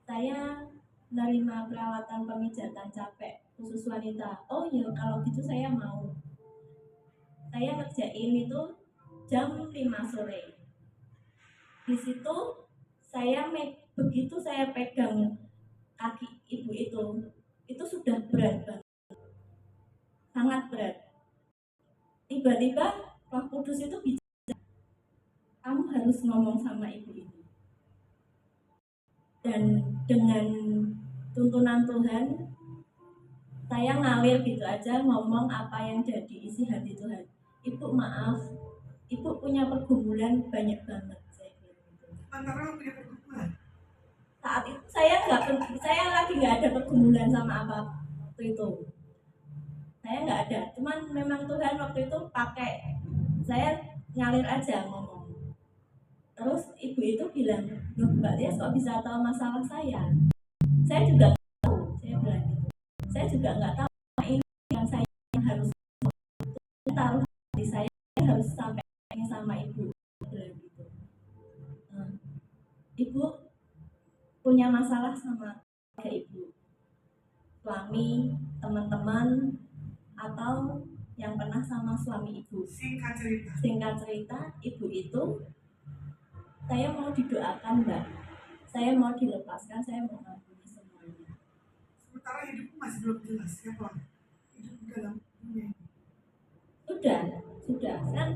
Saya menerima perawatan pemijatan capek khusus wanita. Oh ya, kalau gitu saya mau. Saya ngerjain itu jam 5 sore. Di situ begitu saya pegang kaki ibu itu sudah berat banget, sangat berat. Tiba-tiba Roh Kudus itu bicara, kamu harus ngomong sama ibu itu. Dan dengan tuntunan Tuhan, saya ngalir gitu aja ngomong apa yang jadi isi hati Tuhan. Ibu maaf, ibu punya pergumulan banyak banget. Saya bilang gitu. Antara punya pergumulan. Saat itu saya lagi nggak ada pergumulan sama apa waktu itu. Saya nggak ada, cuman memang Tuhan waktu itu pakai saya ngalir aja ngomong. Terus ibu itu bilang, loh Mbak Tias kok bisa tahu masalah saya? Saya juga nggak tahu, saya bilang gitu. Saya juga nggak tahu ini yang saya harus taruh di saya harus sampai sama ibu. Saya bilang gitu. Ibu punya masalah sama ibu, suami, teman-teman, atau yang pernah sama suami ibu. Singkat cerita, ibu itu saya mau didoakan Mbak, saya mau dilepaskan, saya mau ngampuni semuanya. Sementara hidupku masih belum jelas siapa hidup dalam dunia. Sudah kan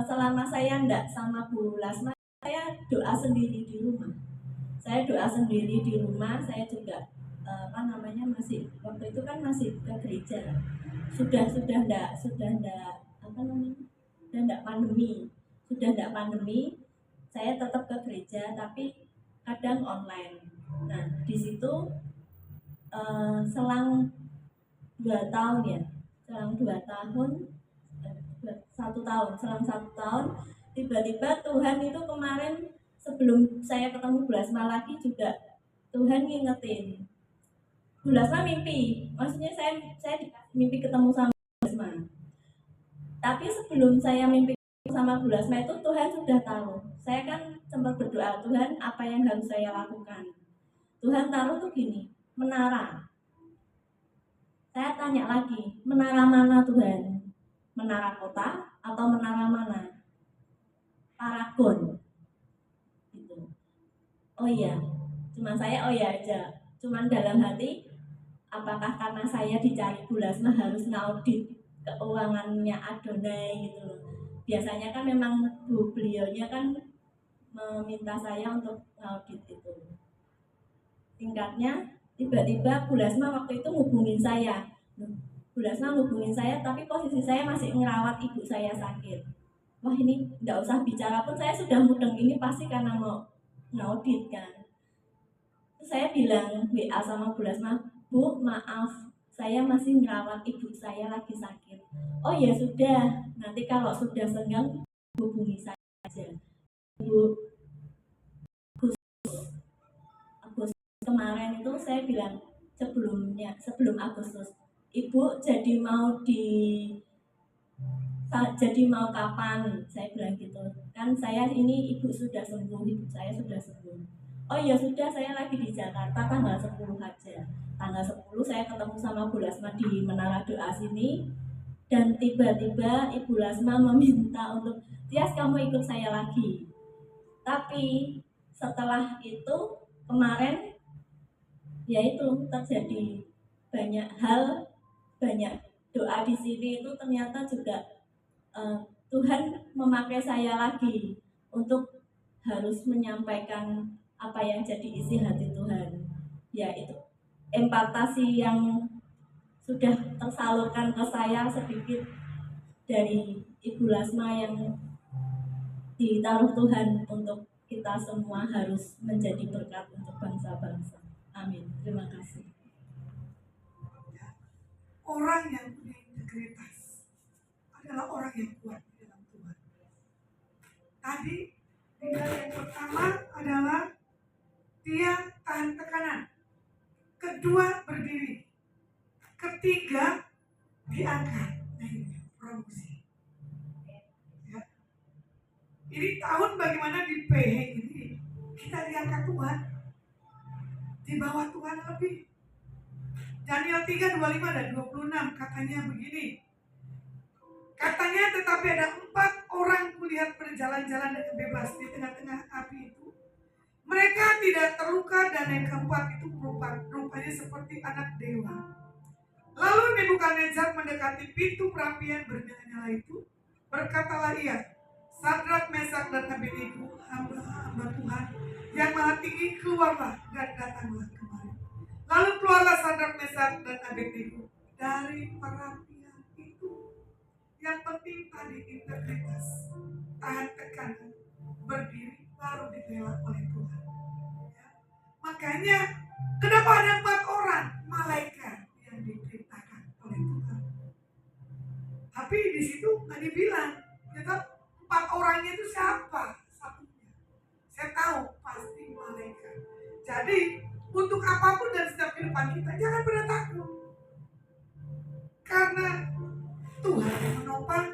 selama saya enggak sama Bu Lasma, saya doa sendiri di rumah. Saya juga masih waktu itu kan masih ke gereja. Sudah enggak pandemi, saya tetap ke gereja tapi kadang online. Nah, di situ selang 2 tahun ya, selang 1 tahun, tiba-tiba Tuhan itu kemarin sebelum saya ketemu Bu Lasma lagi juga Tuhan ngingetin. Bu Lasma mimpi, maksudnya saya mimpi ketemu sama Bu Lasma. Tapi sebelum saya mimpi sama Bu Lasma itu Tuhan sudah tahu. Saya kan sempat berdoa, Tuhan apa yang harus saya lakukan? Tuhan taruh tuh gini, menara. Saya tanya lagi, menara mana Tuhan? Menara kota atau menara mana? Paragon. Gitu. Oh iya, cuman saya oh iya aja. Cuman dalam hati, apakah karena saya dicari Bu Lasma harus ngaudit keuangannya Adonai gitu loh. Biasanya kan memang beliaunya kan meminta saya untuk ngaudit itu. Singkatnya, tiba-tiba Bu Lasma waktu itu hubungin saya. Tapi posisi saya masih ngerawat ibu saya sakit. Wah ini nggak usah bicara pun saya sudah mudeng, ini pasti karena mau ngaudit kan. Terus saya bilang WA sama Bu Lasma, Bu maaf saya masih ngerawat ibu saya lagi sakit. Oh ya sudah, nanti kalau sudah senggang hubungi saya aja. Bu Agustus kemarin itu saya bilang sebelum Agustus, Ibu jadi mau Jadi mau kapan? Saya bilang gitu. Kan saya ini ibu sudah sembuh, ibu saya sudah sembuh. Oh ya sudah, saya lagi di Jakarta tanggal 10 aja. Tanggal 10 saya ketemu sama Bu Lasma di Menara Doa sini. Dan tiba-tiba Ibu Lasma meminta untuk, Tias kamu ikut saya lagi. Tapi setelah itu kemarin yaitu terjadi banyak hal, banyak doa di sini itu ternyata juga Tuhan memakai saya lagi untuk harus menyampaikan apa yang jadi isi hati Tuhan, yaitu empatasi yang sudah tersalurkan ke saya sedikit dari Ibu Lasma yang ditaruh Tuhan untuk kita semua harus menjadi berkat untuk bangsa-bangsa. Amin. Terima kasih. Orang yang punya integritas adalah orang yang kuat di dalam Tuhan. Tadi tinggal yang pertama adalah dia tahan tekanan. Kedua berdiri. Ketiga diangkat. Nah ini promosi. Ya. Ini tahun bagaimana di PH ini kita diangkat Tuhan. Di bawah Tuhan lebih. Daniel 3, 25 dan 26 katanya begini. Katanya tetapi ada 4 orang kulihat berjalan-jalan dengan bebas di tengah-tengah api itu. Mereka tidak terluka dan yang keempat itu rupanya seperti anak dewa. Lalu Nebukadnezar mendekati pintu perapian bernyala-nyala itu. Berkatalah ia, Sadrak, Mesak dan Abednego, hamba-hamba Tuhan yang maha tinggi, keluarlah dan datanglah kemari. Lalu keluarlah Sadrak, Mesak dan Abednego dari perapian itu. Yang penting tadi integritas, tahan tekanan, berdiri baru dibela oleh Tuhan. Ya. Makanya kenapa ada 4 orang malaikat yang diperintahkan oleh Tuhan? Tapi di situ nggak dibilang, kita 4 orangnya itu siapa? Satunya. Saya tahu pasti malaikat. Jadi untuk apapun dan setiap kehidupan kita jangan pernah takut. Karena Tuhan yang menopang,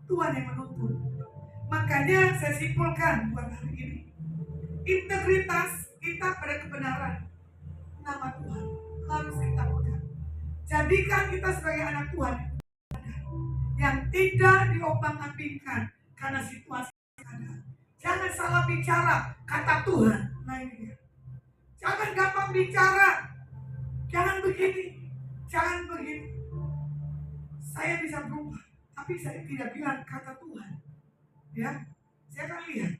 Tuhan yang menuntun. Makanya saya simpulkan buat hari ini, integritas kita pada kebenaran nama Tuhan harus kita pegang. Jadikan kita sebagai anak Tuhan yang tidak diombang-ambingkan karena situasi ada. Jangan salah bicara kata Tuhan. Nah ini dia. Jangan gampang bicara. Jangan begini, jangan begitu. Saya bisa berubah, tapi saya tidak bilang kata Tuhan. Ya, saya akan lihat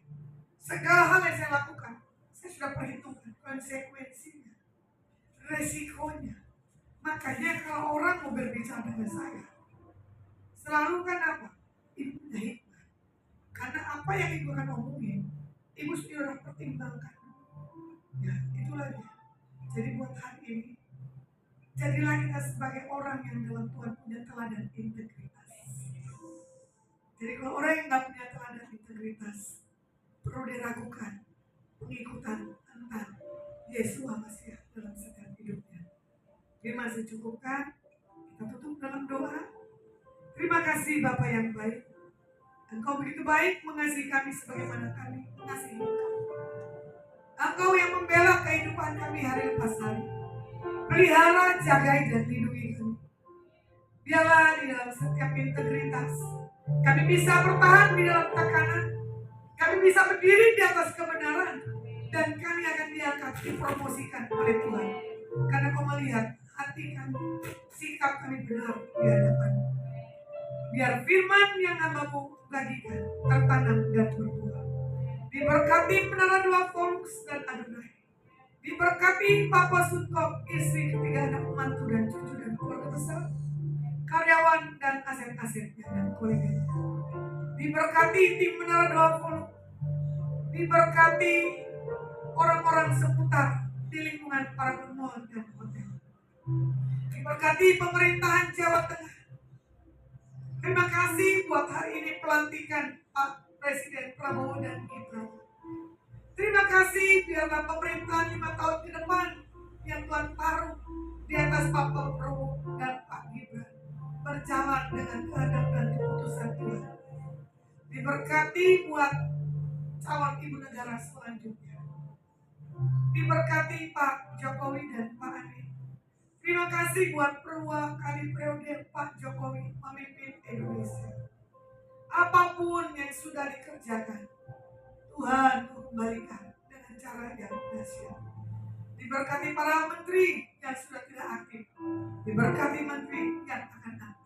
segala hal yang saya lakukan. Saya sudah perhitungkan konsekuensinya, resikonya. Makanya kalau orang mau berbicara dengan saya, selalu kan apa? Ibu punya hikmah. Karena apa yang ibu akan omongin, ibu sudah pertimbangkan. Ya, itulah dia. Jadi buat hari ini, jadilah kita sebagai orang yang dalam Tuhan punya teladan integritas. Jadi kalau orang yang nggak punya teladan integritas, perlu diragukan pengikutan tentang Yesus Masiah dalam setiap hidupnya. Ini masih cukupkan? Kita tutup dalam doa. Terima kasih Bapa yang baik. Engkau begitu baik mengasihi kami sebagaimana kami mengasihi Engkau. Engkau yang membela kehidupan kami hari lepas hari. Pelihara, jagai dan lindungi kami. Biarlah di dalam setiap integritas kami bisa bertahan di dalam tekanan. Kami bisa berdiri di atas kebenaran. Dan kami akan diangkat, dipromosikan oleh Tuhan. Karena Kau melihat hati kami, sikap kami benar di hadapan. Biar firman yang Hamba-Mu bagikan tertanam dan berbuah. Diberkati Menara Doa Volks dan Adonai. Diberkati Papa Sutkop, istri, ketiga anak mantu dan cucu dan keluarga besar, karyawan dan aset-asetnya dan koleganya. Diberkati tim Menara Doa Volks. Diberkati orang-orang seputar di lingkungan para mall dan hotel. Diberkati pemerintahan Jawa Tengah. Terima kasih buat hari ini pelantikan Pak Presiden Prabowo dan Gibran. Terima kasih biarlah pemerintahan 5 tahun ke depan yang Tuhan taruh di atas Pak Prabowo dan Pak Gibran berjalan dengan kehendak dan keputusan Tuhan. Diberkati buat calon ibu negara selanjutnya. Diberkati Pak Jokowi dan Pak Anies. Terima kasih buat 2 kali periode Pak Jokowi memimpin Indonesia. Apapun yang sudah dikerjakan, Tuhan kembalikan dengan cara yang dahsyat. Diberkati para menteri yang sudah tidak aktif. Diberkati menteri yang akan aktif.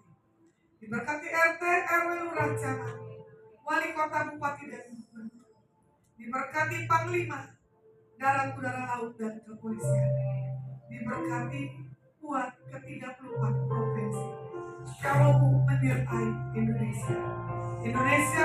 Diberkati RT, RW, lurah, camat, wali kota, bupati, dan gubernur. Diberkati panglima, darat, udara, laut, dan kepolisian. Diberkati buat ke-34 provinsi. Kalau menyertai Indonesia. Indonesia